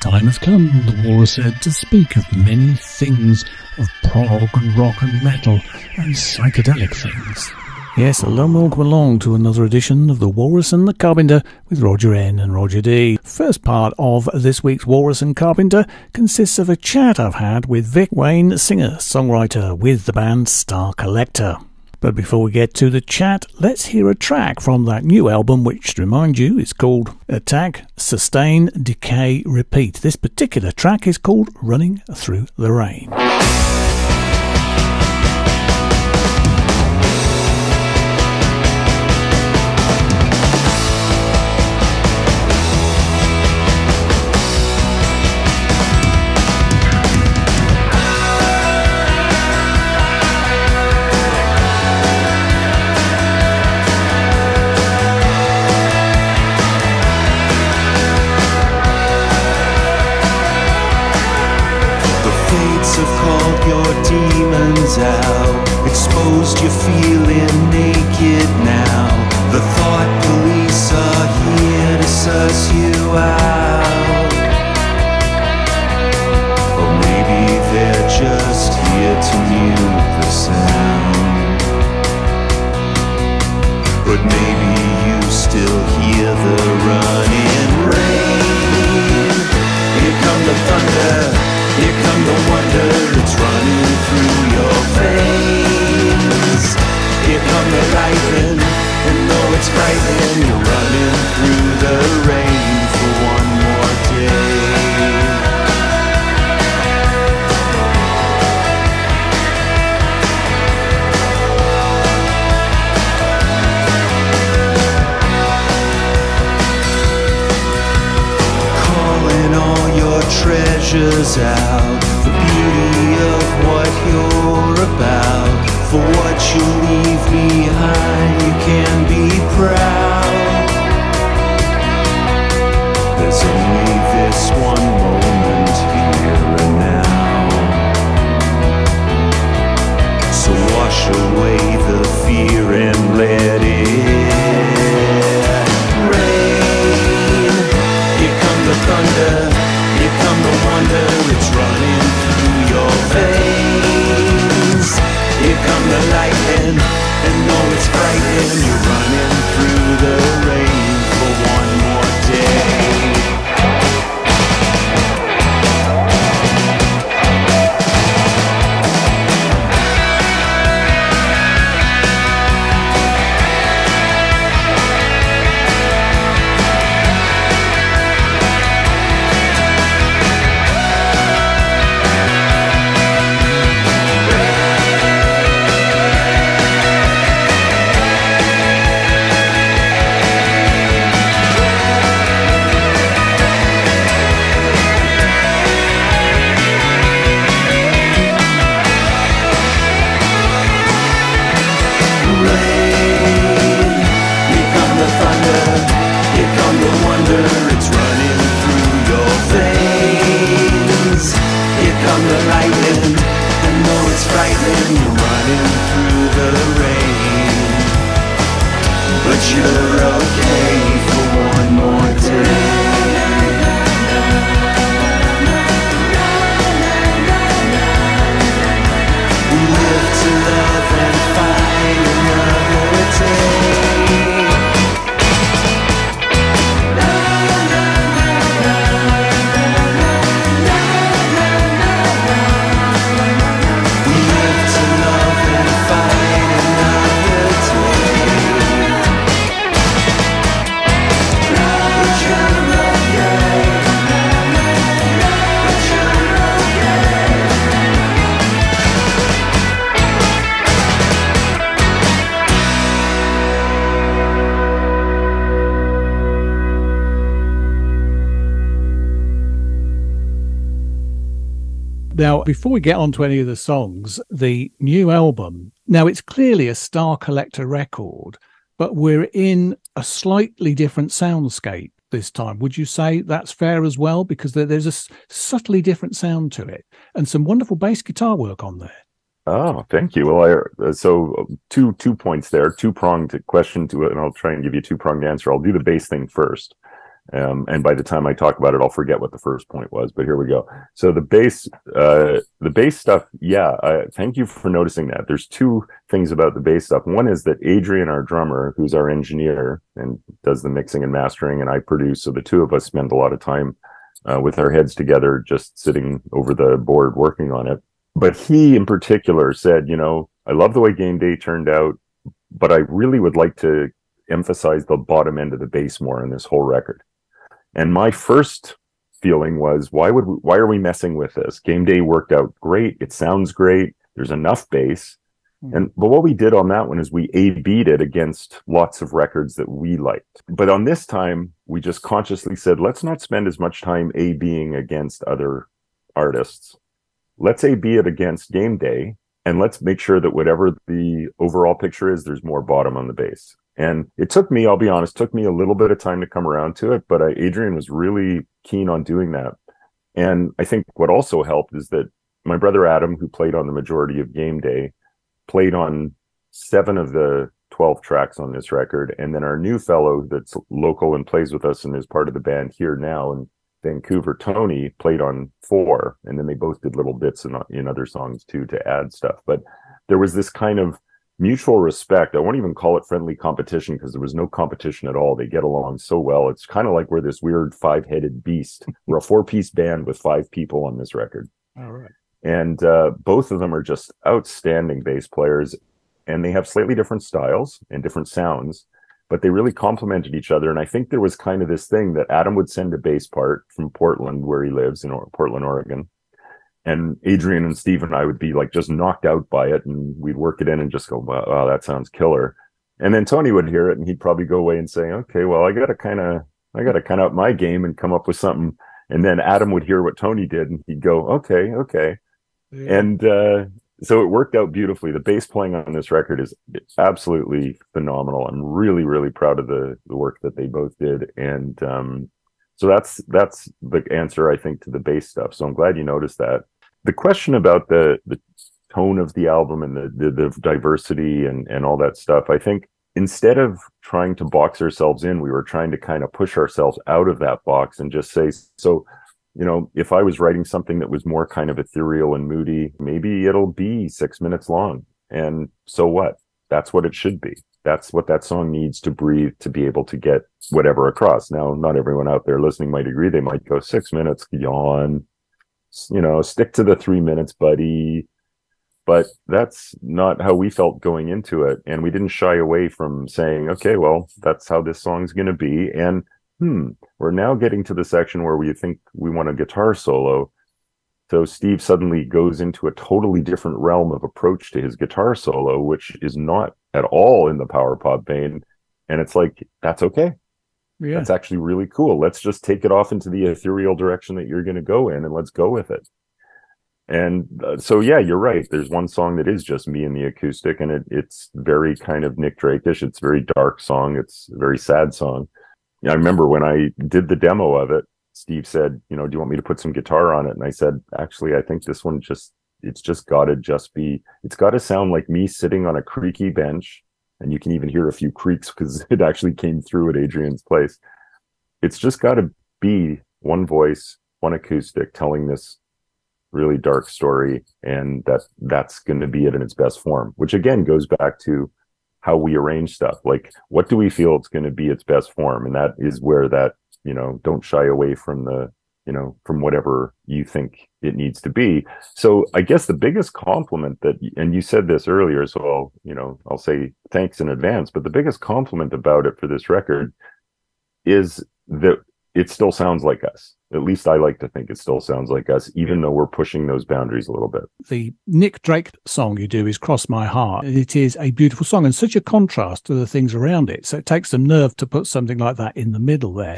time has come, the Walrus said, to speak of many things, of prog and rock and metal and psychedelic things. Yes, hello and welcome along to another edition of the Walrus and the Carpenter with Roger N and Roger D. First part of this week's Walrus and Carpenter consists of a chat I've had with Vic Wayne, singer-songwriter with the band Star Collector. But before we get to the chat, let's hear a track from that new album, which, to remind you, is called Attack, Sustain, Decay, Repeat. This particular track is called Running Through the Rain. Out, exposed, you're feeling naked now. The thought police are here to suss you out. Or maybe they're just here to mute the sound. But maybe you still hear the running rain. Here come the thunder, here come the wonder, it's running through your veins. Here come the lightning, and though it's frightening, you're running through the rain for one more day. Calling all your treasures out, the beauty of what you're about. For what you leave behind, you can be proud. There's only this one moment here and now. So wash away the fear and let it rain. Here come the thunder, here come the wonder, it's running through your veins. Here come the lightning, and though it's frightening, you're running through the rain for one more day. Now, before we get on to any of the songs, the new album, now it's clearly a Star Collector record, but we're in a slightly different soundscape this time. Would you say that's fair as well? Because there's a subtly different sound to it and some wonderful bass guitar work on there. Oh, thank you. Well, so two points there, two-pronged question to it, and I'll try and give you a two-pronged answer. I'll do the bass thing first. And by the time I talk about it, I'll forget what the first point was, but here we go. So the bass stuff, yeah, thank you for noticing that. There's two things about the bass stuff. One is that Adrian, our drummer, who's our engineer and does the mixing and mastering, and I produce, so the two of us spend a lot of time with our heads together, just sitting over the board working on it. But he in particular said, you know, I love the way Game Day turned out, but I really would like to emphasize the bottom end of the bass more in this whole record. And my first feeling was, why are we messing with this? Game Day worked out great. It sounds great. There's enough bass. But what we did on that one is we A-B'd it against lots of records that we liked. But on this time, we just consciously said, let's not spend as much time A-B'ing against other artists. Let's A-B it against Game Day, and let's make sure that whatever the overall picture is, there's more bottom on the bass. And it took me, I'll be honest, took me a little bit of time to come around to it, but Adrian was really keen on doing that. And I think what also helped is that my brother Adam, who played on the majority of Game Day, played on 7 of the 12 tracks on this record. And then our new fellow that's local and plays with us and is part of the band here now in Vancouver, Tony, played on 4. And then they both did little bits in other songs too to add stuff. But there was this kind of mutual respect. I won't even call it friendly competition because there was no competition at all. They get along so well. It's kind of like we're this weird 5-headed beast. We're a 4-piece band with 5 people on this record. All right. And both of them are just outstanding bass players, and they have slightly different styles and different sounds, but they really complemented each other. And I think there was kind of this thing that Adam would send a bass part from Portland, where he lives in Portland, Oregon. And Adrian and Steve and I would be like just knocked out by it, and we'd work it in and just go, wow, that sounds killer. And then Tony would hear it and he'd probably go away and say, okay, well, I gotta kind of up my game and come up with something. And then Adam would hear what Tony did and he'd go, okay. Yeah. And so it worked out beautifully. The bass playing on this record is absolutely phenomenal. I'm really, really proud of the work that they both did. And so that's the answer, I think, to the bass stuff. So I'm glad you noticed that. The question about the tone of the album and the diversity and all that stuff, I think instead of trying to box ourselves in, we were trying to kind of push ourselves out of that box and just say, so, you know, if I was writing something that was more kind of ethereal and moody, maybe it'll be 6 minutes long. And so what? That's what it should be. That's what that song needs to breathe to be able to get whatever across. Now, not everyone out there listening might agree. They might go 6 minutes, yawn, you know, stick to the 3 minutes, buddy. But that's not how we felt going into it. And we didn't shy away from saying, okay, well, that's how this song's going to be. And we're now getting to the section where we think we want a guitar solo. So Steve suddenly goes into a totally different realm of approach to his guitar solo, which is not at all in the power pop vein. And it's like, that's okay. Yeah. That's actually really cool. Let's just take it off into the ethereal direction that you're going to go in, and let's go with it. And so, yeah, you're right. There's one song that is just me and the acoustic, and it's very kind of Nick Drake-ish. It's a very dark song. It's a very sad song. I remember when I did the demo of it, Steve said, you know, do you want me to put some guitar on it? And I said, actually, I think this one it's got to sound like me sitting on a creaky bench. And you can even hear a few creaks because it actually came through at Adrian's place. It's just got to be one voice, one acoustic telling this really dark story. And that's going to be it in its best form, which again goes back to how we arrange stuff. Like, what do we feel it's going to be its best form? And that is where that, you know, don't shy away from from whatever you think it needs to be. So I guess the biggest compliment and you said this earlier, so I'll say thanks in advance, but the biggest compliment about it for this record is that it still sounds like us. At least I like to think it still sounds like us, even though we're pushing those boundaries a little bit. The Nick Drake song you do is Cross My Heart. It is a beautiful song and such a contrast to the things around it. So it takes some nerve to put something like that in the middle there.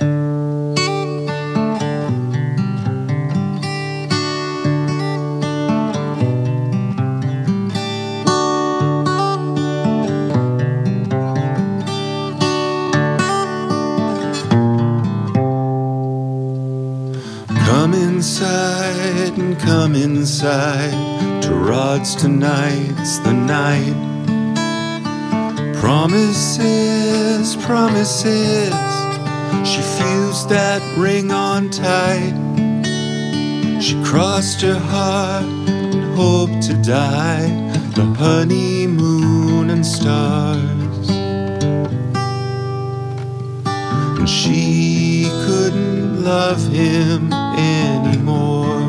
Come inside to Rod's tonight's the night. Promises, promises, She fused that ring on tight. She crossed her heart and hoped to die the honeymoon and stars. And she couldn't love him anymore.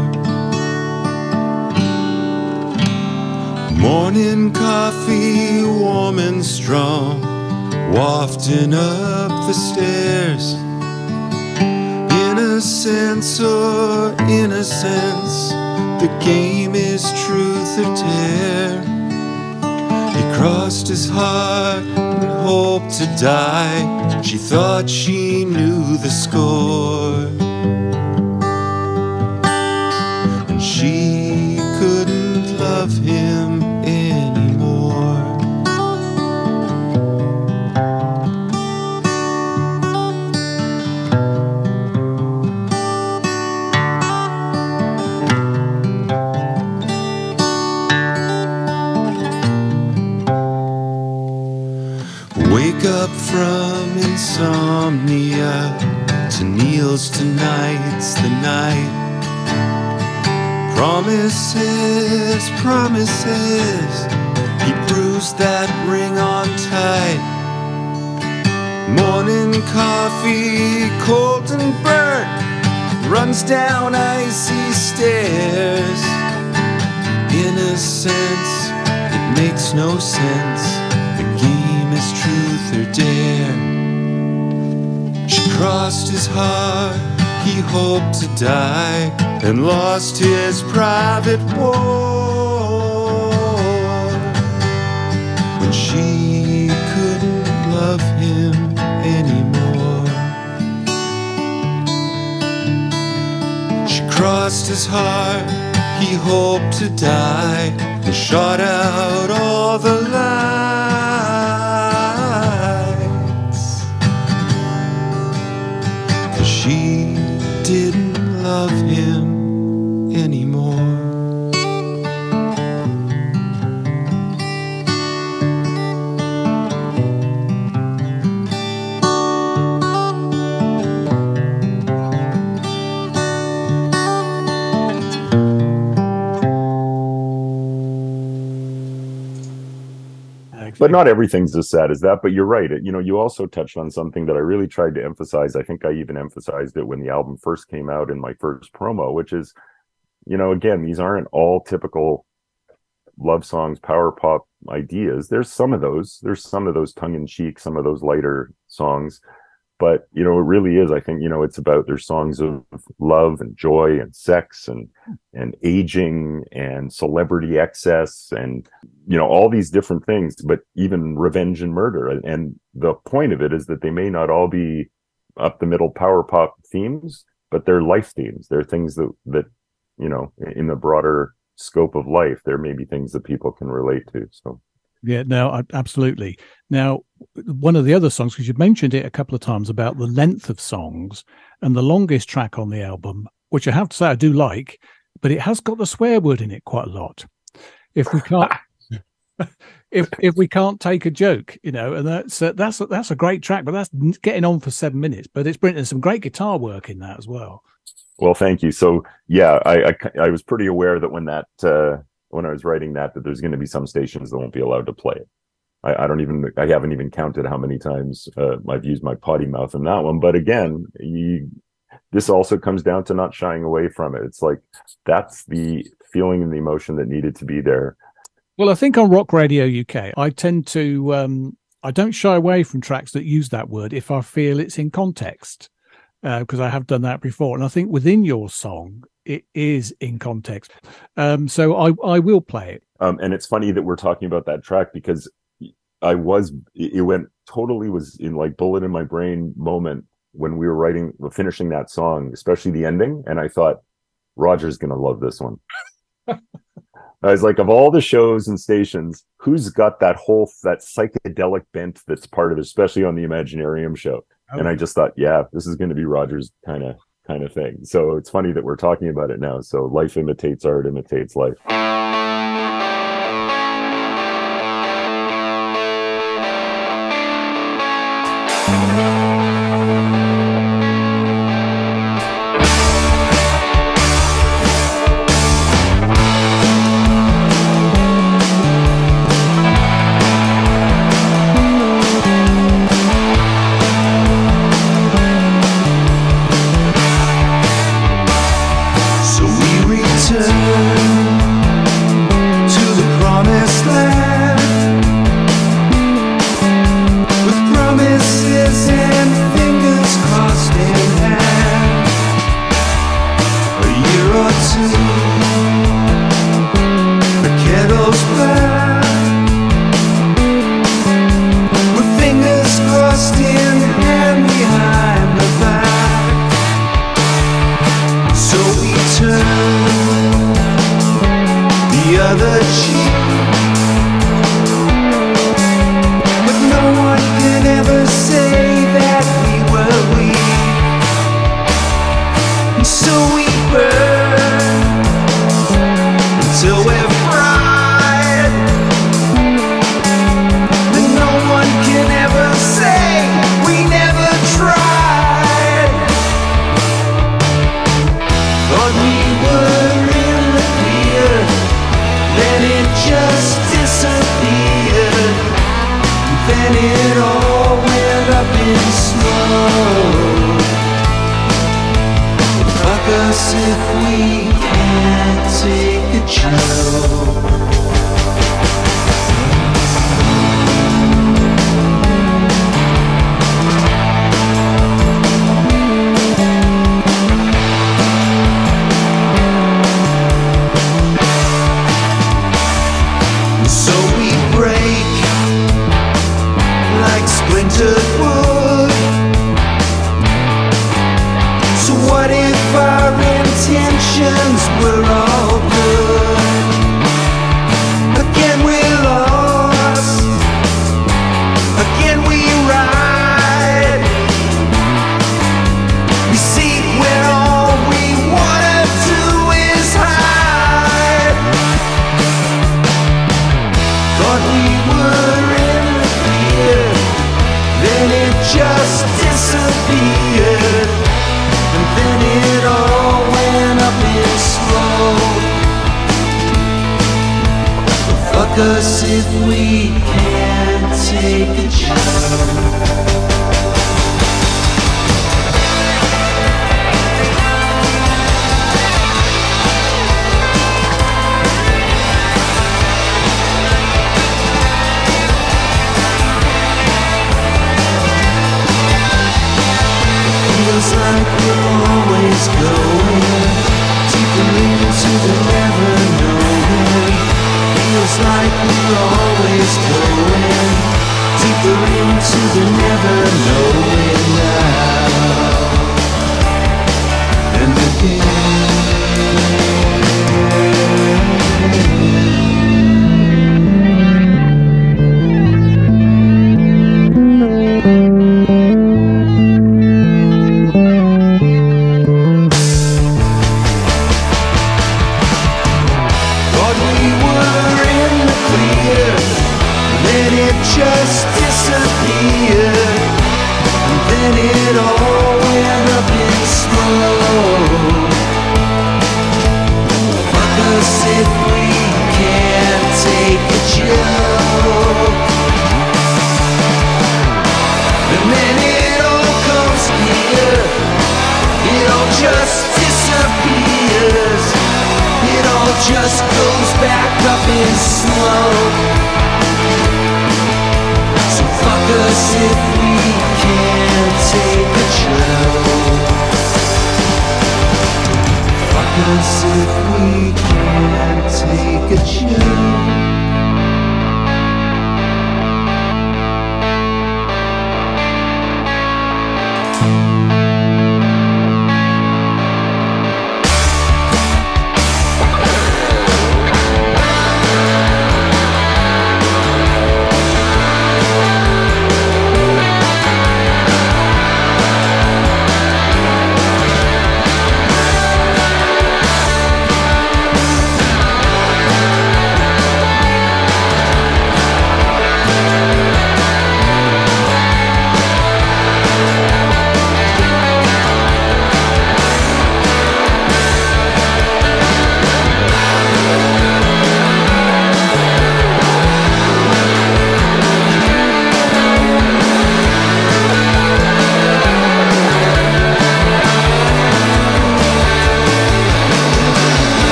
Morning coffee, warm and strong, wafting up the stairs. Innocence or innocence, the game is truth or dare. He crossed his heart and hoped to die. She thought she knew the score, and she couldn't love him anymore. Wake up from insomnia to Neil's tonight's the night. Promises, promises, he bruised that ring on tight. Morning coffee, cold and burnt, runs down icy stairs. Innocence, it makes no sense. The game is truth or dare. She crossed his heart, he hoped to die, and lost his private war. When she couldn't love him anymore. She crossed his heart, he hoped to die, and shot out all the lights. 'Cause she didn't love him anymore. But not everything's as sad as that. But you're right. You also touched on something that I really tried to emphasize. I think I even emphasized it when the album first came out in my first promo, which is, again, these aren't all typical love songs, power pop ideas. There's some of those. There's some of those tongue-in-cheek, some of those lighter songs. But, it really is. I think, it's about their songs of love and joy and sex and aging and celebrity excess and, all these different things, but even revenge and murder. And the point of it is that they may not all be up the middle power pop themes, but they're life themes. They're things that, in the broader scope of life, there may be things that people can relate to. So. Yeah, no, absolutely. Now, one of the other songs, because you've mentioned it a couple of times about the length of songs, and the longest track on the album, which I have to say I do like, but it has got the swear word in it quite a lot. If we can't, if we can't take a joke, and that's a great track, but that's getting on for 7 minutes. But it's bringing some great guitar work in that as well. Well, thank you. So yeah, I was pretty aware that when I was writing that there's going to be some stations that won't be allowed to play it. I haven't even counted how many times I've used my potty mouth in that one. But again, this also comes down to not shying away from it. It's like, that's the feeling and the emotion that needed to be there. Well, I think on Rock Radio UK, I tend to, I don't shy away from tracks that use that word if I feel it's in context, because I have done that before. And I think within your song, it is in context. So I will play it. And it's funny that we're talking about that track, because was in like bullet in my brain moment when we were finishing that song, especially the ending. And I thought, Roger's going to love this one. I was like, of all the shows and stations, who's got that psychedelic bent that's part of it, especially on the Imaginarium show? Oh. And I just thought, yeah, this is going to be Roger's kind of thing. So it's funny that we're talking about it now. So life imitates art, imitates life. see the kettles burn, with fingers crossed in hand behind the back. So we turn the other cheek, but no one can ever say that we were weak. And so we burn until we're fried, but no one can ever say we never tried. Thought we were in the clear, then it just disappeared. Then it all went up in smoke. Fuck us if we can't take a joke. So we break like splintered wood. So what if our intentions were all good? Again we lost, again we ride. We seek when all we wanna do is hide. Thought we were in the clear, then it just disappeared. And then it all went up in smoke. Fuck us if we can't take a joke. Feels like we're always going deeper into the never knowing. Feels like we're always going deeper into the never knowing now. And again. Thought we were in the clear, then it just disappeared. And then it all went up in smoke. Fuck us if we can't take a joke. And then it all comes clear, it all just disappears. It all just goes back up in smoke. So fuck us if we can't take a joke. Fuck us if we can't take a joke.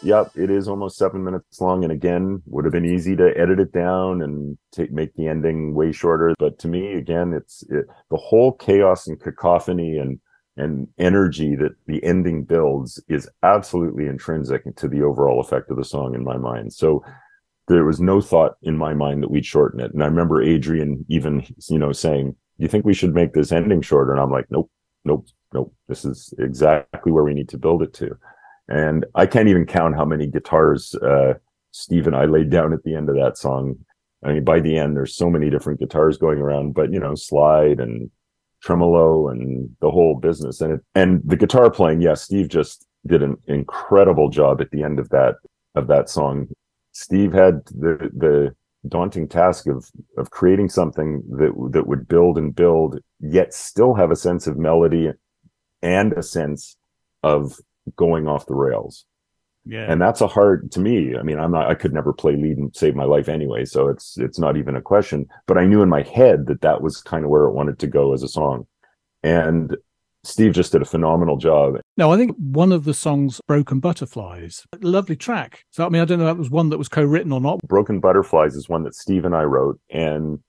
Yep, it is almost 7 minutes long, and again, would have been easy to edit it down and make the ending way shorter. But to me, again, the whole chaos and cacophony and energy that the ending builds is absolutely intrinsic to the overall effect of the song in my mind. So there was no thought in my mind that we'd shorten it. And I remember Adrian even, saying, "You think we should make this ending shorter?" And I'm like, nope. This is exactly where we need to build it to. And I can't even count how many guitars Steve and I laid down at the end of that song. I mean, by the end, there's so many different guitars going around, but slide and tremolo and the whole business. And the guitar playing, yeah, Steve just did an incredible job at the end of that song. Steve had the daunting task of creating something that would build and build, yet still have a sense of melody and a sense of going off the rails. Yeah. And that's to me, I mean, I could never play lead and save my life anyway, so it's not even a question. But I knew in my head that was kind of where it wanted to go as a song. And Steve just did a phenomenal job. No, I think one of the songs, Broken Butterflies, lovely track. So, I mean, I don't know if that was one that was co-written or not. Broken Butterflies is one that Steve and I wrote. And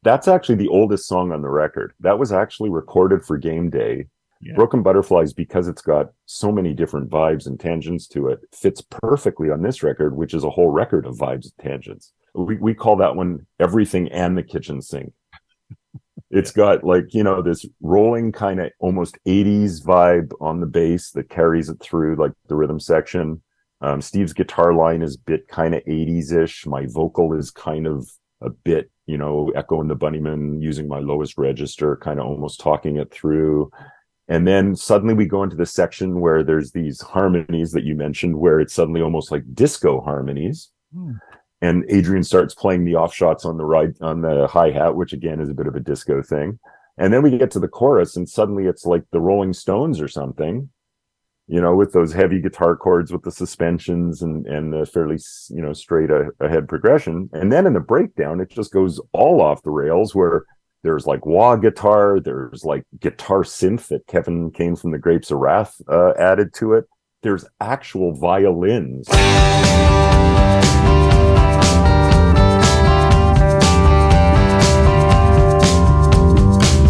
that's actually the oldest song on the record. That was actually recorded for Game Day. Yeah. Broken Butterflies, because it's got so many different vibes and tangents to it, fits perfectly on this record, which is a whole record of vibes and tangents. We call that one Everything and the Kitchen Sink. It's got this rolling kind of almost 80s vibe on the bass that carries it through like the rhythm section. Steve's guitar line is bit kind of 80s-ish. My vocal is kind of a bit, echoing the Bunnyman, using my lowest register, kind of almost talking it through. And then suddenly we go into the section where there's these harmonies that you mentioned, where it's suddenly almost like disco harmonies. And Adrian starts playing the offshots on the hi-hat, which again is a bit of a disco thing. And then we get to the chorus, and suddenly it's like the Rolling Stones or something, with those heavy guitar chords with the suspensions and the fairly, straight ahead progression. And then in the breakdown, it just goes all off the rails, where there's like wah guitar, there's like guitar synth that Kevin Kane from the Grapes of Wrath added to it. There's actual violins.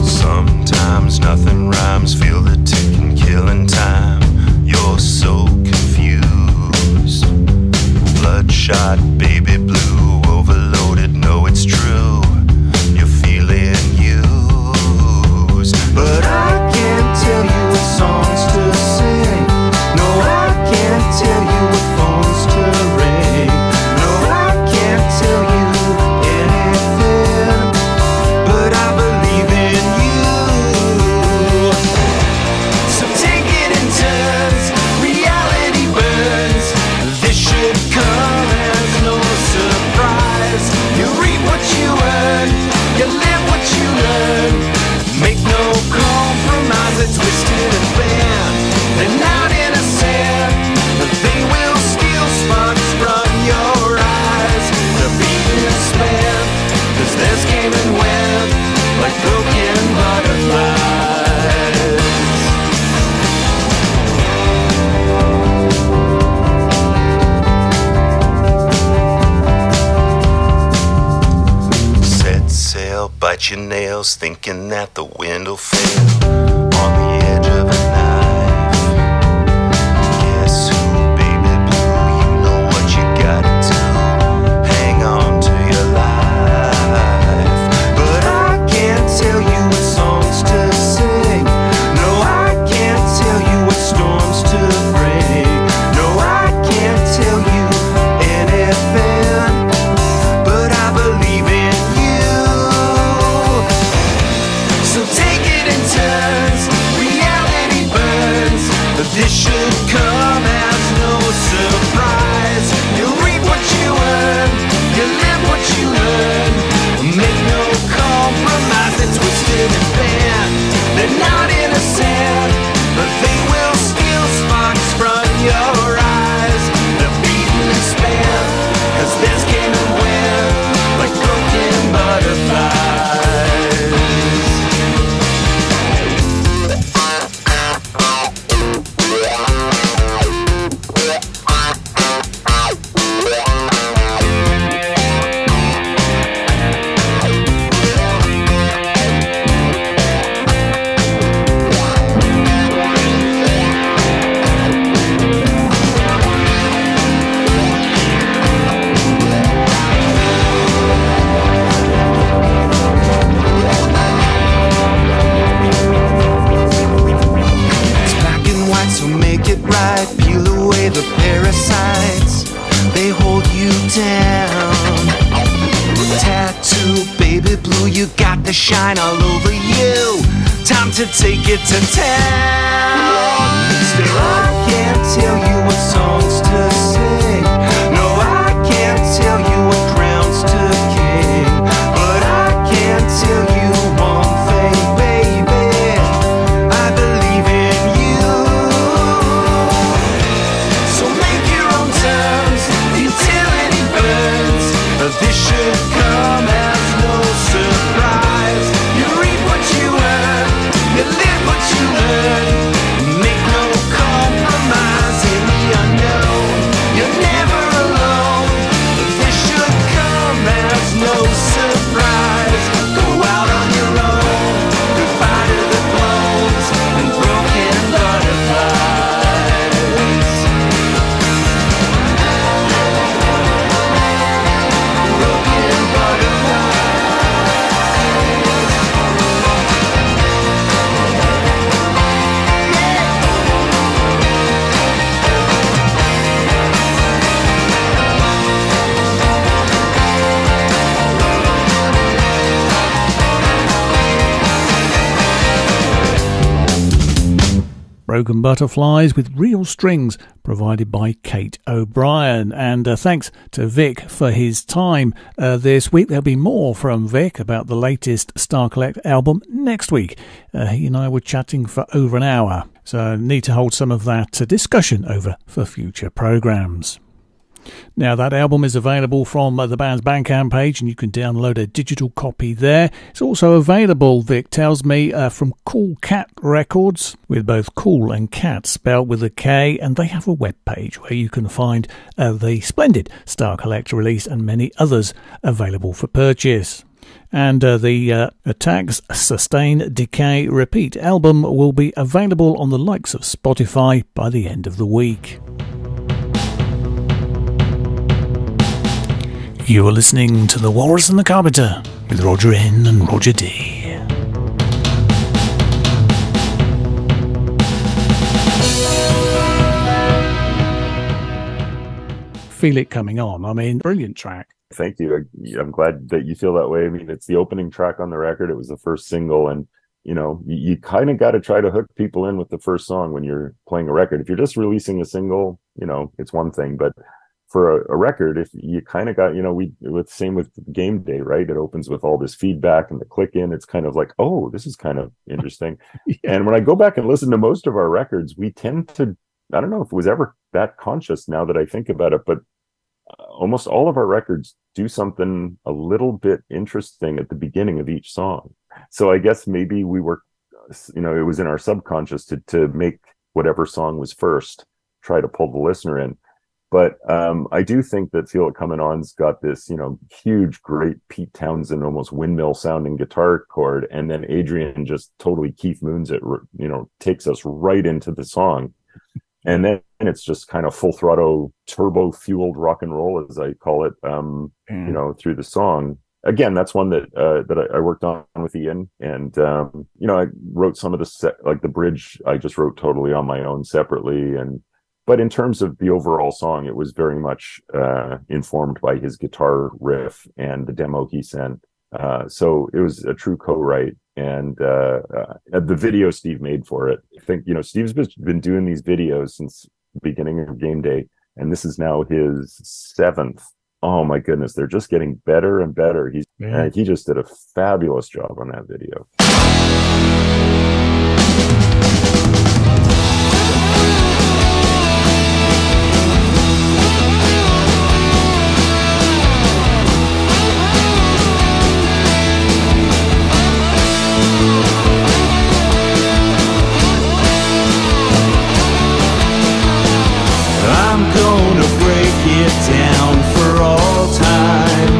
Sometimes nothing rhymes, feel the ticking, killing time. You're so confused. Bloodshot, baby blue, overloaded, no it's true. You're feeling used. But I can't tell you what songs to sing. No, I can't tell you what phones to ring. No, I can't tell you anything. But I believe in you. So take it in turns, reality burns. This should come as no surprise. You reap what you earn, you live what you learn. Make no compromise, it's twisted and bent. And out in a sand, they will steal sparks from your eyes. The beat is spent, 'cause there's came and went, like broken butterflies. Set sail, bite your nails, thinking that the wind will fail on the edge of a knife. Guess who, baby blue? You know what you gotta do. Hang on to your life. But I can't tell you what songs to sing. No, I can't tell you what storms to bring. No, I can't tell you anything. But I believe in you. So take it in turns, reality burns. to shine all over you. Time to take it to town. Still I can't tell you what songs to sing. No, I can't tell you what crowns to king. But I can tell you one thing, baby, I believe in you. So make your own terms until it burns. This should come as no surprise. You reap what you earn, you live what you learn. Make no compromise in the unknown. You're never alone. This should come as no surprise. Go out on your own. Goodbye to the clones and broken butterflies. Broken butterflies. Broken Butterflies with real strings, provided by Kate O'Brien. And thanks to Vic for his time this week. There'll be more from Vic about the latest Star Collect album next week. He and I were chatting for over an hour, so need to hold some of that discussion over for future programmes. Now, that album is available from the band's Bandcamp page, and you can download a digital copy there. It's also available, Vic tells me, from Cool Cat Records, with both Cool and Cat spelled with a K, and they have a web page where you can find the splendid Star Collector release and many others available for purchase. And the Attacks, Sustain, Decay, Repeat album will be available on the likes of Spotify by the end of the week. You are listening to The Walrus and the Carpenter with Roger N and Roger D. Feel it coming on. I mean, brilliant track. Thank you. I'm glad that you feel that way. I mean, it's the opening track on the record. It was the first single, and you know, you kind of got to try to hook people in with the first song when you're playing a record. If you're just releasing a single, you know, it's one thing, but for a record, if you kind of got, you know, same with Game Day, right? It opens with all this feedback and the click in. It's kind of like, oh, this is kind of interesting. Yeah. And when I go back and listen to most of our records, we tend to, I don't know if it was ever that conscious now that I think about it, but almost all of our records do something a little bit interesting at the beginning of each song. So I guess maybe we were, you know, it was in our subconscious to make whatever song was first, try to pull the listener in. But I do think that Feel It Coming On's got this, you know, huge, great Pete Townsend, almost windmill sounding guitar chord. And then Adrian just totally Keith Moons it, you know, takes us right into the song. And then it's just kind of full throttle, turbo fueled rock and roll, as I call it, you know, through the song. Again, that's one that I worked on with Ian. And, you know, I wrote some of like the bridge, I just wrote totally on my own separately. But in terms of the overall song, it was very much informed by his guitar riff and the demo he sent. So it was a true co-write. And the video Steve made for it, I think, you know, Steve's been doing these videos since the beginning of Game Day, and this is now his 7th. Oh my goodness, they're just getting better and better. He just did a fabulous job on that video. I'm gonna break it down for all time.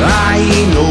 I ain't no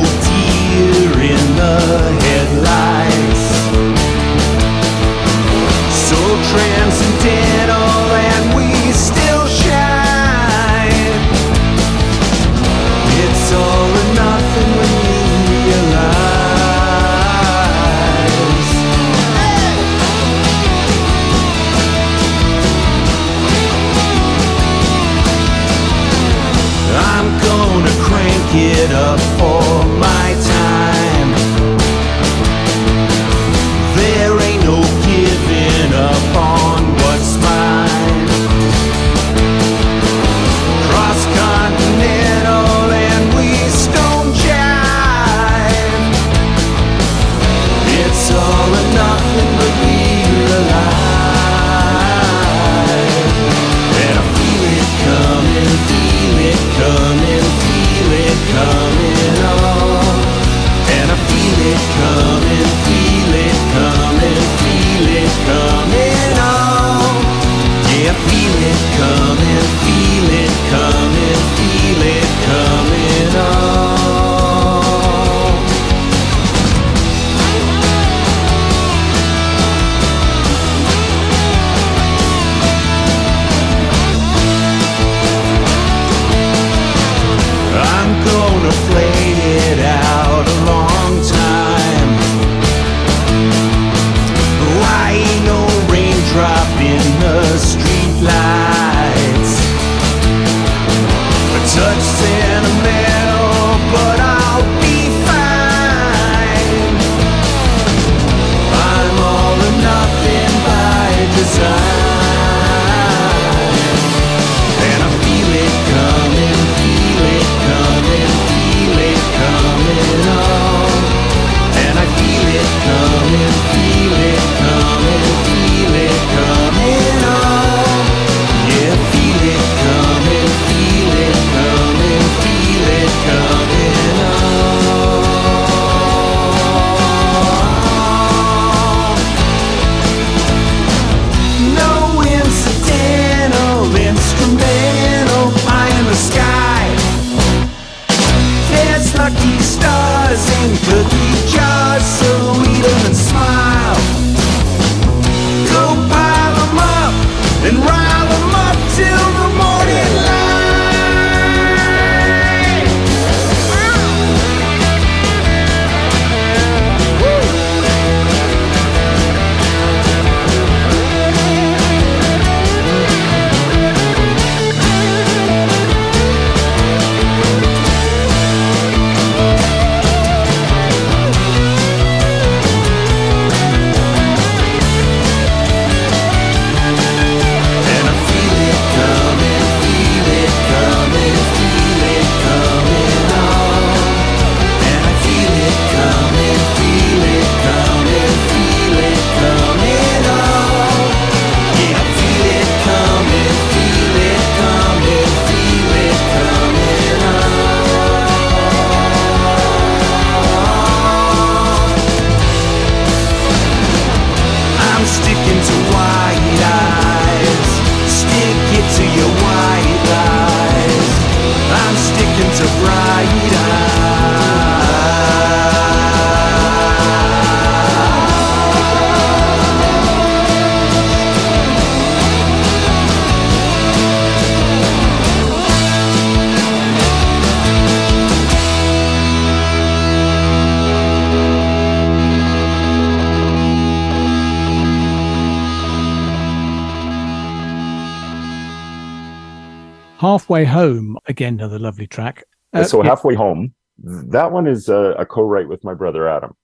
Halfway Home, again, another lovely track. So Halfway Home, that one is a co-write with my brother Adam.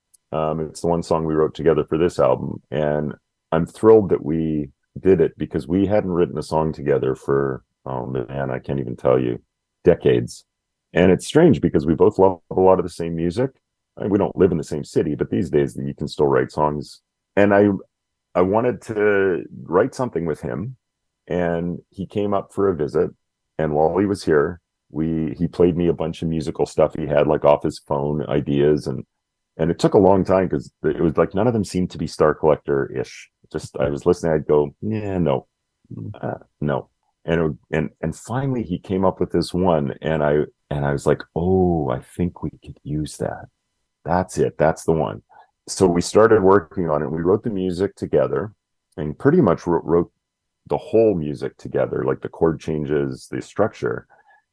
It's the one song we wrote together for this album, and I'm thrilled that we did it because we hadn't written a song together for, oh man, I can't even tell you, decades. And it's strange because we both love a lot of the same music. We don't live in the same city, but these days you can still write songs. And I wanted to write something with him, and he came up for a visit. And while he was here, he played me a bunch of musical stuff he had, like off his phone, ideas, and it took a long time because it was like none of them seemed to be Star Collector-ish. Just I was listening, I'd go, yeah, no, no, and finally he came up with this one, and I was like, oh, I think we could use that. That's it. That's the one. So we started working on it. We wrote the music together, and pretty much wrote the whole music together, like the chord changes, the structure.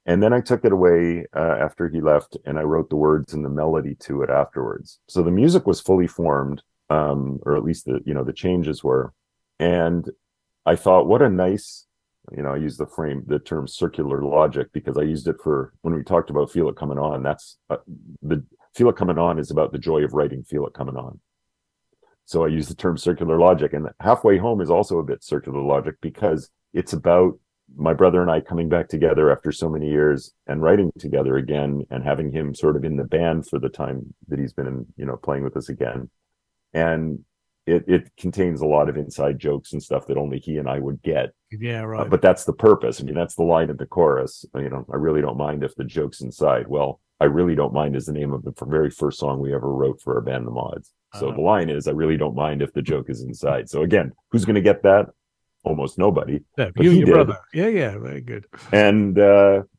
And then I took it away after he left, and I wrote the words and the melody to it afterwards. So the music was fully formed, or at least the changes were. And I thought, what a nice, I use the term circular logic because I used it for when we talked about Feel It Coming On. That's the Feel It Coming On is about the joy of writing Feel It Coming On. So I use the term circular logic, and Halfway Home is also a bit circular logic because it's about my brother and I coming back together after so many years and writing together again, and having him sort of in the band for the time that he's been, playing with us again. And it contains a lot of inside jokes and stuff that only he and I would get. Yeah, right. But that's the purpose. I mean, that's the line of the chorus. I really don't mind if the joke's inside. Well, I really don't mind is the name of the very first song we ever wrote for our band, The Mods. So the line is, I really don't mind if the joke is inside. So again, who's going to get that? Almost nobody. Yeah, you and your brother. Yeah, very good. And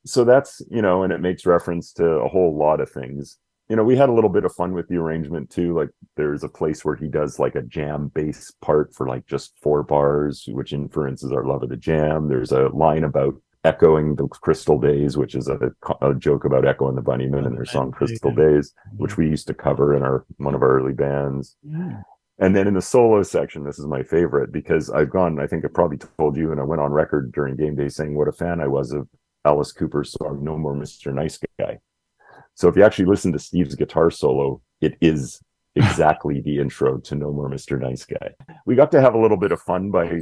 so that's, and it makes reference to a whole lot of things. We had a little bit of fun with the arrangement too. Like there's a place where he does like a jam bass part for like just 4 bars, which inferences our love of the jam. There's a line about echoing the Crystal Days, which is a joke about Echo and the Bunnymen and their song Crystal Days, which we used to cover in one of our early bands. Yeah. And then in the solo section, this is my favorite because I think I probably told you, and I went on record during game day saying what a fan I was of Alice Cooper's song, No More Mr. Nice Guy. So if you actually listen to Steve's guitar solo, it is exactly the intro to No More Mr. Nice Guy. We got to have a little bit of fun by,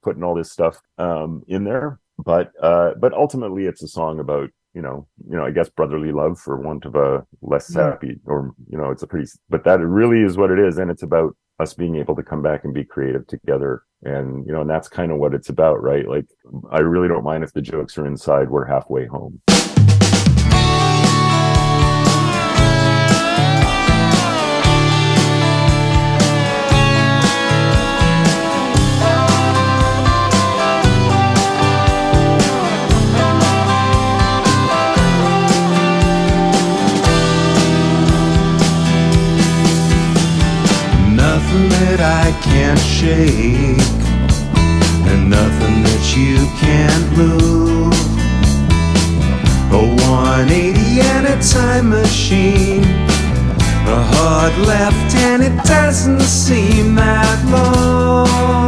putting all this stuff in there. But ultimately it's a song about, I guess brotherly love for want of a less sappy, or, it's but that really is what it is. And it's about us being able to come back and be creative together. And, and that's kind of what it's about, right? Like, I really don't mind if the jokes are inside. We're halfway home. That I can't shake, and nothing that you can't move. A 180 and a time machine, a hard left and it doesn't seem that long.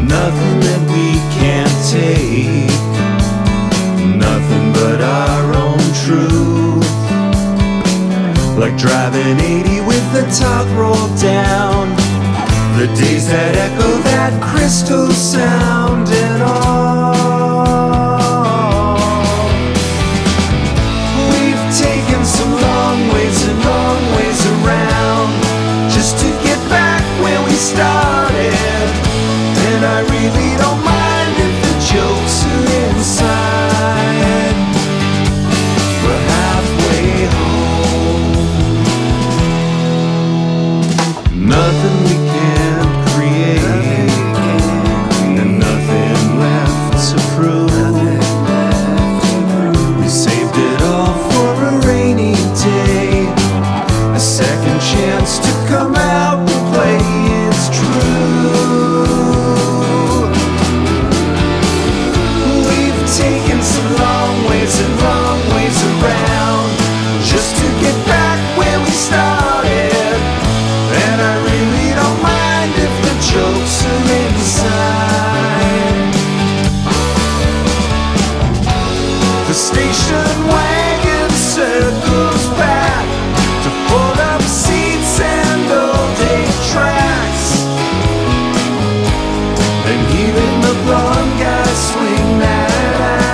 Nothing that we can't take, nothing but our own truth. Like driving 80 with the top rolled down, the days that echo that crystal sound and all. We've taken some long ways and long ways around just to get back where we started. And I really don't mind if the jokes are inside. We're halfway home. Nothing we can't create, and nothing left to prove. We saved it all for a rainy day, a second chance to come out and play. It's true. Even the blonde guys swing that axe.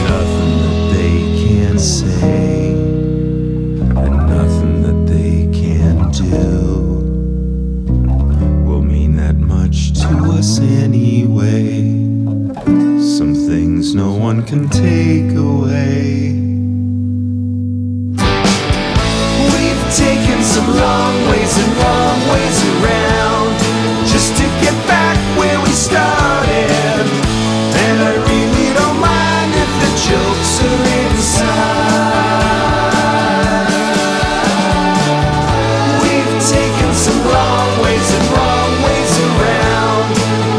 Nothing that they can say, and nothing that they can do will mean that much to us anyway. Some things no one can take away. We've taken some long ways and wrong ways around just to get back where we started. And I really don't mind if the jokes are inside. We've taken some long ways and wrong ways around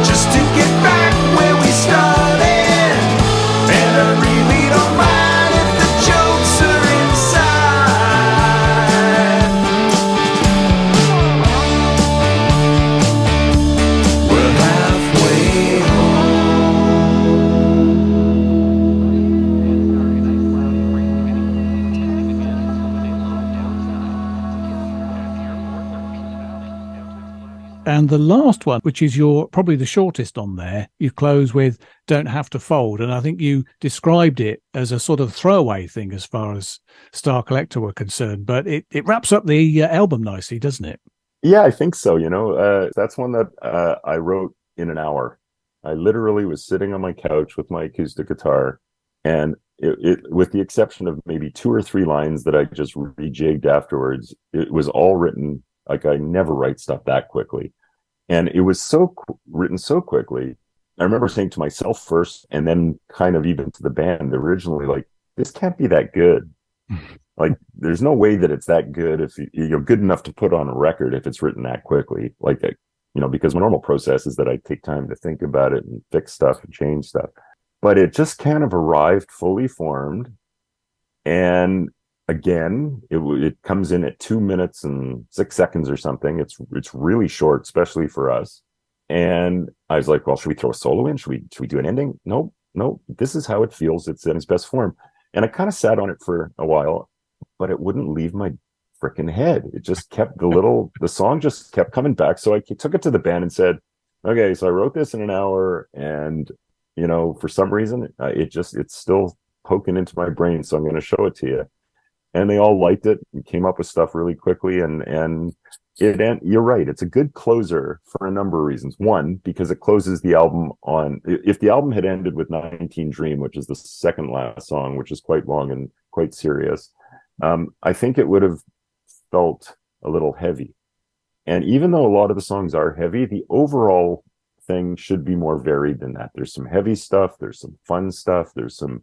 just to get back where we started. And I really don't mind if the jokes are inside. We're halfway And the last one, which is your probably the shortest on there, you close with "Don't Have to Fold." And I think you described it as a sort of throwaway thing as far as Star Collector were concerned. But it wraps up the album nicely, doesn't it? Yeah, I think so. That's one that I wrote in an hour. I literally was sitting on my couch with my acoustic guitar, and it with the exception of maybe 2 or 3 lines that I just rejigged afterwards, it was all written. Like, I never write stuff that quickly. And it was written so quickly. I remember saying to myself first, and then kind of even to the band originally, like, this can't be that good. Like, there's no way that it's that good if you're good enough to put on a record if it's written that quickly. Like, because my normal process is that I take time to think about it and fix stuff and change stuff. But it just kind of arrived fully formed. And again, it comes in at 2 minutes and 6 seconds or something. It's really short, especially for us. And I was like, well, should we throw a solo in? Should we do an ending? No. This is how it feels. It's in its best form. And I kind of sat on it for a while, but it wouldn't leave my freaking head. It just kept the song just kept coming back. So I took it to the band and said, okay, so I wrote this in an hour, and for some reason it's still poking into my brain. So I'm going to show it to you. And they all liked it and came up with stuff really quickly. And you're right. It's a good closer for a number of reasons. One, because it closes the album on, if the album had ended with 19 Dream, which is the second last song, which is quite long and quite serious, I think it would have felt a little heavy. And even though a lot of the songs are heavy, the overall thing should be more varied than that. There's some heavy stuff. There's some fun stuff. There's some,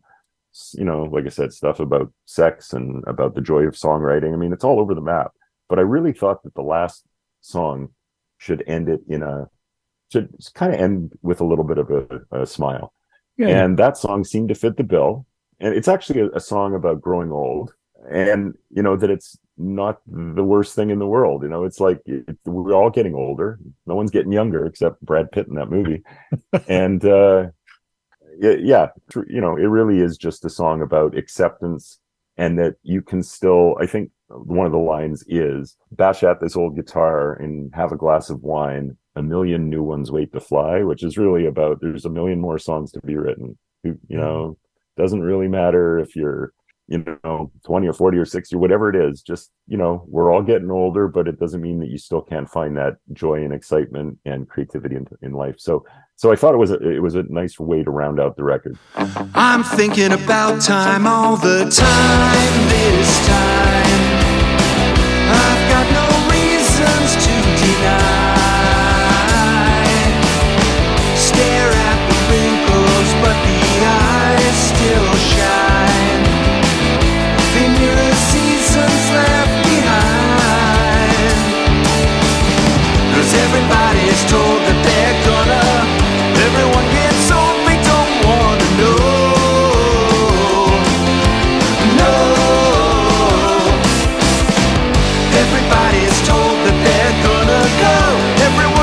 like I said, stuff about sex and about the joy of songwriting. I mean, it's all over the map. But I really thought that the last song should end with a little bit of a smile. Yeah. And that song seemed to fit the bill. And it's actually a song about growing old, and that it's not the worst thing in the world. It's like we're all getting older. No one's getting younger except Brad Pitt in that movie. And it really is just a song about acceptance, and that you can still, I think one of the lines is, bash at this old guitar and have a glass of wine, a million new ones wait to fly, which is really about, there's a million more songs to be written. Doesn't really matter if you're 20 or 40 or 60, whatever it is. Just, we're all getting older, but it doesn't mean that you still can't find that joy and excitement and creativity in life. So I thought it was a nice way to round out the record. I'm thinking about time all the time this time. I've got no reasons to deny. Stare at the wrinkles, but the eyes still shine. Vineyard seasons left behind. 'Cause everybody's told that they're gonna. Everyone gets old, they don't wanna know. No. Everybody's told that they're gonna go. Everyone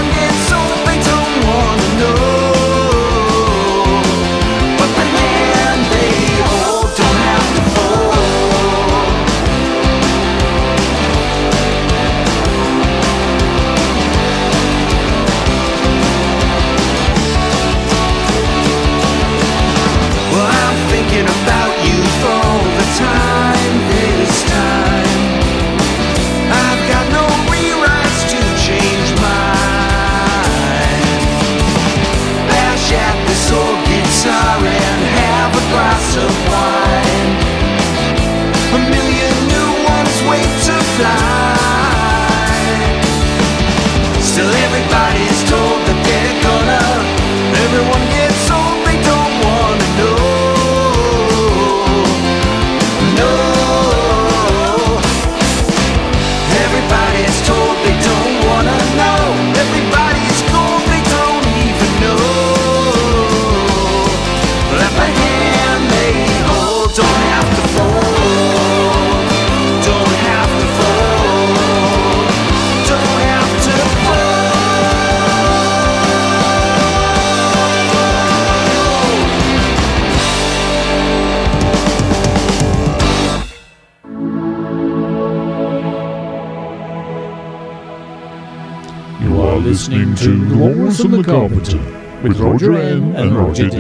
are listening to The Walrus and the Carpenter with Roger N. and Roger D.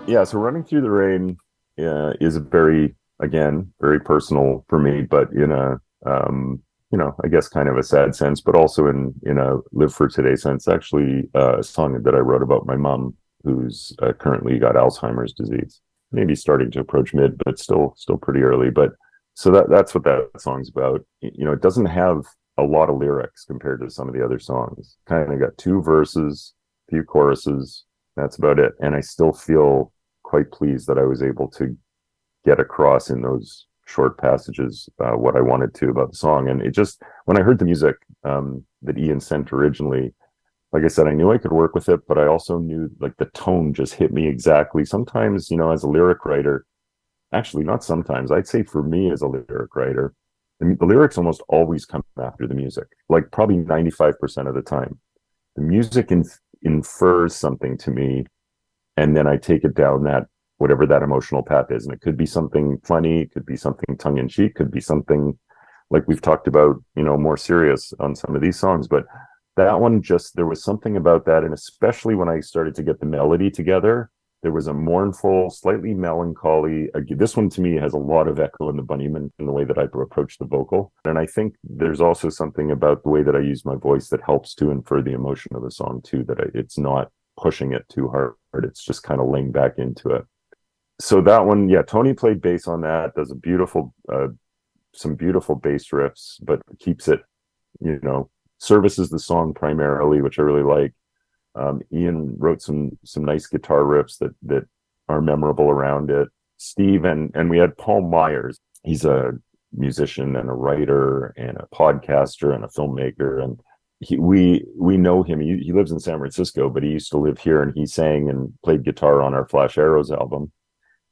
Yeah, so Running Through the Rain is a very personal for me, but in a, I guess kind of a sad sense, but also in a live for today sense. Actually, a song that I wrote about my mom, who's currently got Alzheimer's disease, maybe starting to approach mid, but still pretty early. But so that's what that song's about. It doesn't have a lot of lyrics compared to some of the other songs. Kind of got 2 verses, a few choruses. That's about it. And I still feel quite pleased that I was able to get across in those short passages what I wanted to about the song. And it just, when I heard the music that Ian sent originally, like I said, I knew I could work with it, but I also knew like the tone just hit me exactly. Sometimes, as a lyric writer, actually not sometimes, I'd say for me as a lyric writer, the lyrics almost always come after the music, like probably 95% of the time. The music infers something to me, and then I take it down that, whatever that emotional path is. And it could be something funny, it could be something tongue-in-cheek, could be something like we've talked about, more serious on some of these songs. But that one, just, there was something about that. And especially when I started to get the melody together, there was a mournful, slightly melancholy. This one to me has a lot of echo in the Bunnyman in the way that I approach the vocal. And I think there's also something about the way that I use my voice that helps to infer the emotion of the song too, that it's not pushing it too hard. It's just kind of laying back into it. So that one, yeah, Tony played bass on that, does a beautiful, some beautiful bass riffs, but keeps it, services the song primarily, which I really like. Ian wrote some nice guitar riffs that are memorable around it. Steve and we had Paul Myers. He's a musician and a writer and a podcaster and a filmmaker, and we know him. He lives in San Francisco, but he used to live here, and he sang and played guitar on our Flash Arrows album.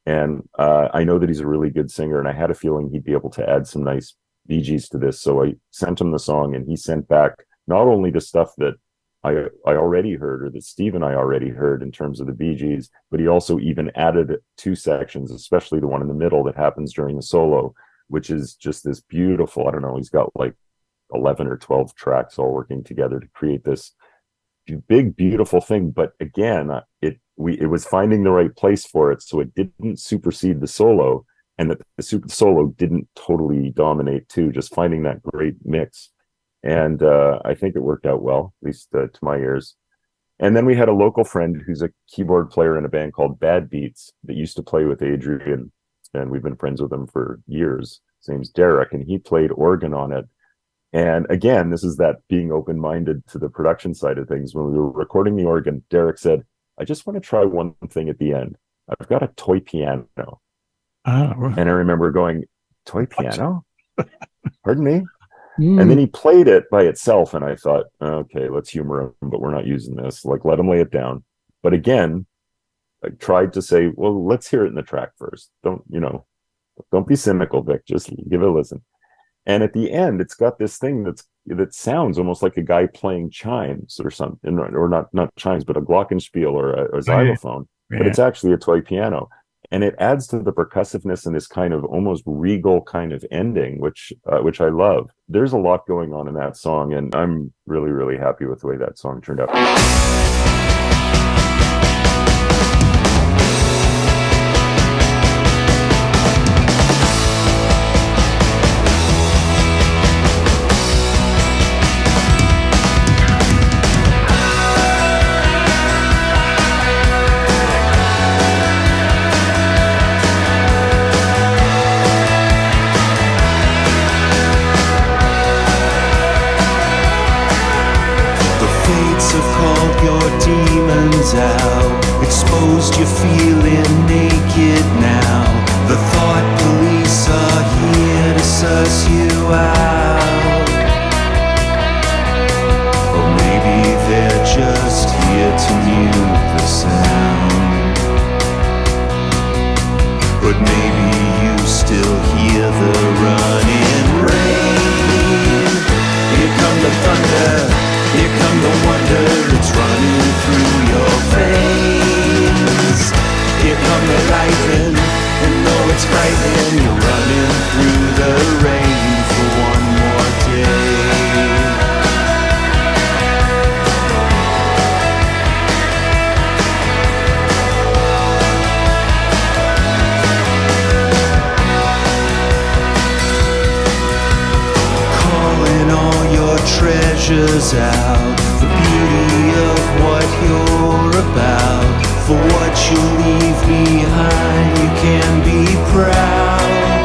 And I know that he's a really good singer, and I had a feeling he'd be able to add some nice Bee Gees to this. So I sent him the song, and he sent back not only the stuff that I already heard, or that Steve and I already heard in terms of the Bee Gees, but he also even added 2 sections, especially the one in the middle that happens during the solo, which is just this beautiful, I don't know, he's got like 11 or 12 tracks all working together to create this big, beautiful thing. But again, it was finding the right place for it, so it didn't supersede the solo, and that the solo didn't totally dominate too, just finding that great mix. And I think it worked out well, at least to my ears. And then we had a local friend who's a keyboard player in a band called Bad Beats that used to play with Adrian, and we've been friends with him for years. His name's Derek, and he played organ on it. And again, this is that being open-minded to the production side of things. When we were recording the organ, Derek said, I just want to try one thing at the end. I've got a toy piano. Right. And I remember going, toy piano? Pardon me? And then he played it by itself, and I thought, okay, let's humor him, but we're not using this. Like, let him lay it down. But again, I tried to say, well, let's hear it in the track first. Don't be cynical, Vic. Just give it a listen. And at the end, it's got this thing that sounds almost like a guy playing chimes or something, or not chimes, but a glockenspiel or a xylophone. Yeah. But it's actually a toy piano. And it adds to the percussiveness and this kind of almost regal kind of ending, which I love. There's a lot going on in that song, and I'm really, really happy with the way that song turned out. Out, exposed, you're feeling naked now. The thought police are here to suss you out. Or maybe they're just here to mute the sound. But maybe you still hear the running rain. Here come the thunder, here come the wonder, it's running through your veins. Here come the lightning, and though it's frightening, you're running through the measures out the beauty of what you're about. For what you leave behind, you can be proud.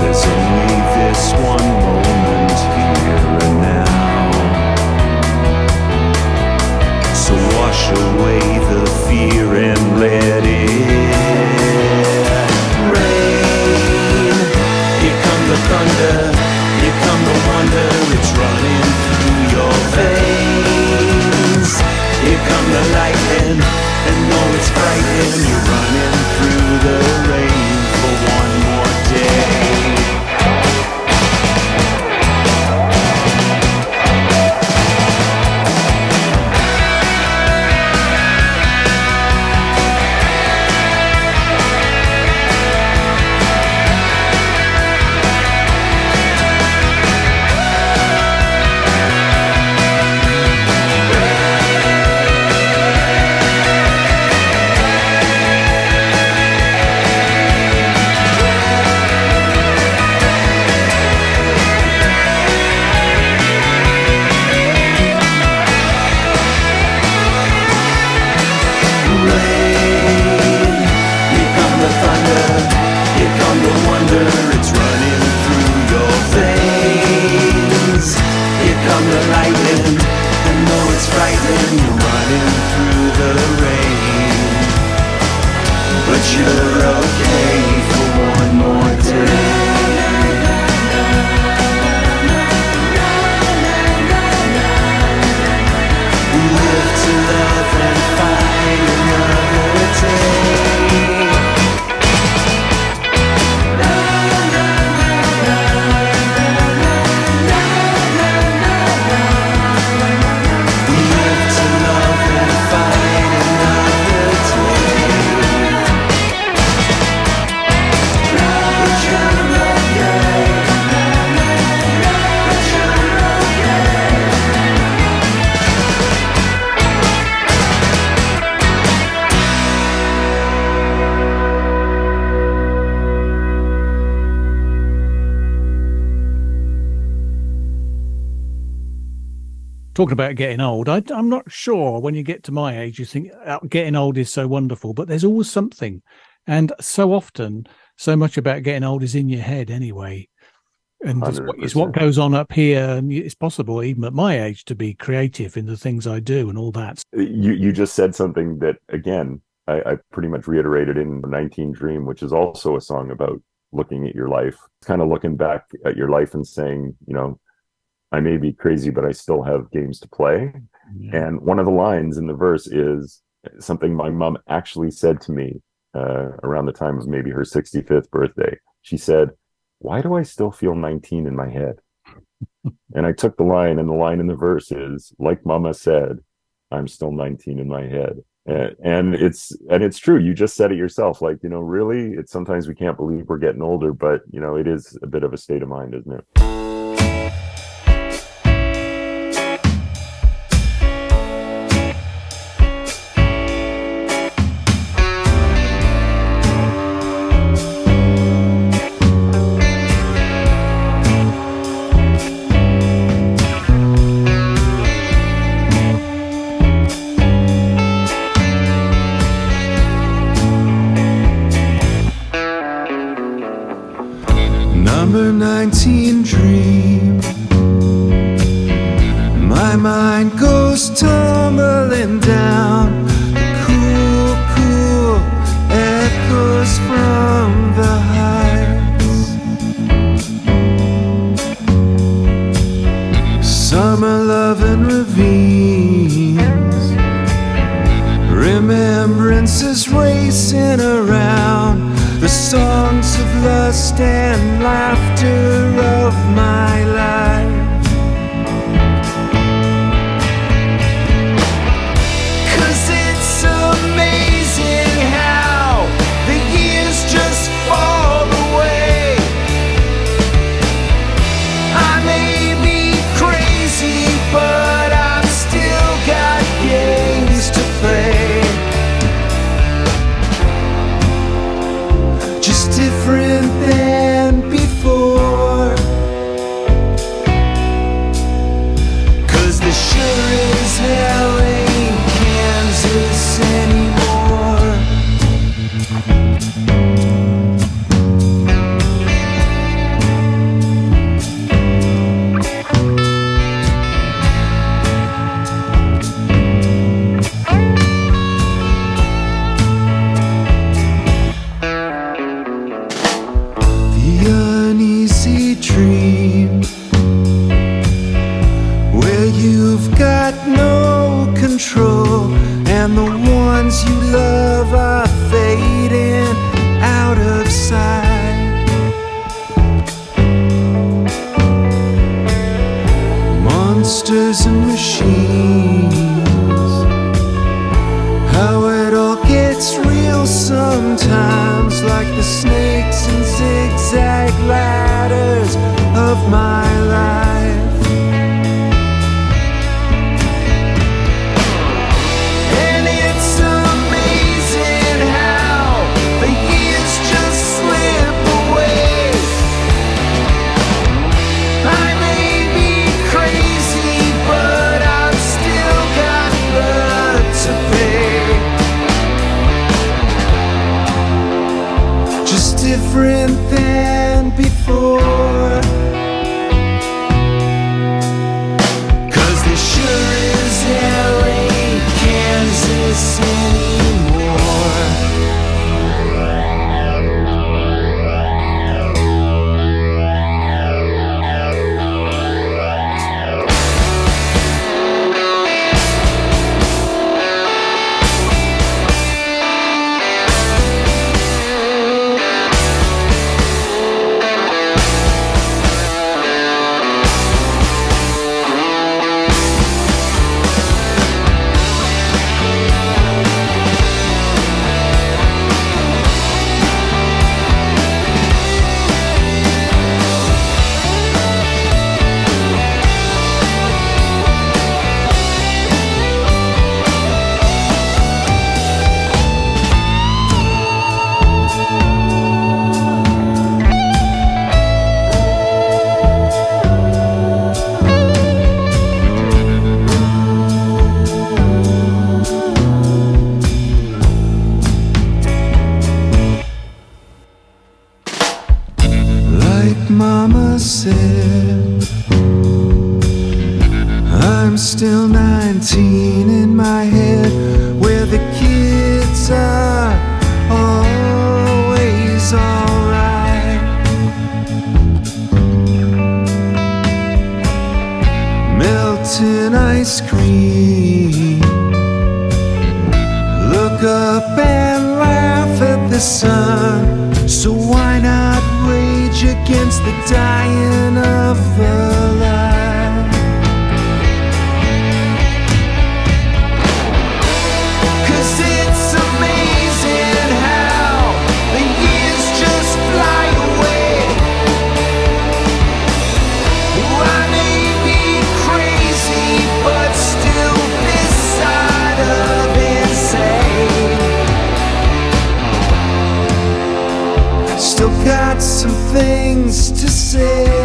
There's only this one moment here and now. So wash away the fear and let it rain. Here come the thunder, here come the wonder, it's running through your veins. Here come the lightning, and though it's frightening, you're running through the rain for one more day. Talking about getting old, I'm not sure when you get to my age, you think getting old is so wonderful, but there's always something. And so often, so much about getting old is in your head anyway. And it's what goes on up here. And it's possible, even at my age, to be creative in the things I do and all that. You just said something that, again, I pretty much reiterated in 19 Dream, which is also a song about looking at your life, kind of looking back at your life and saying, you know, I may be crazy, but I still have games to play. Yeah. And one of the lines in the verse is something my mom actually said to me around the time of maybe her 65th birthday. She said, "Why do I still feel 19 in my head?" And I took the line, and the line in the verse is, "Like Mama said, I'm still 19 in my head." And it's true. You just said it yourself. Like, you know, really, it's sometimes we can't believe we're getting older, but, you know, it is a bit of a state of mind, isn't it? Number 19 Dream. My mind goes tumbling down. The cool, cool echoes from the heights. Summer love and ravines. Remembrances racing around. The songs of lust and laughter of my life. 'Cause it's amazing how the years just fall away. I may be crazy, but I've still got games to play. Just different than before. the uneasy dream where you've got no control and the ones you love are fading out of sight. Monsters and machines, how it all gets real sometimes, like the snakes and zigzag ladders of my life. And it's amazing how the years just slip away. I may be crazy, but I've still got blood to pay. Just different than before, 'cause there sure is LA, Kansas anymore. Like Mama said, I'm still 19 in my head, where the kids are always alright. Melting ice cream, look up and laugh at the sun. So why not rage against the dying of the light? 'Cause it's amazing how the years just fly away. Oh, I may be crazy, but still this side of insane. Still got some things to say.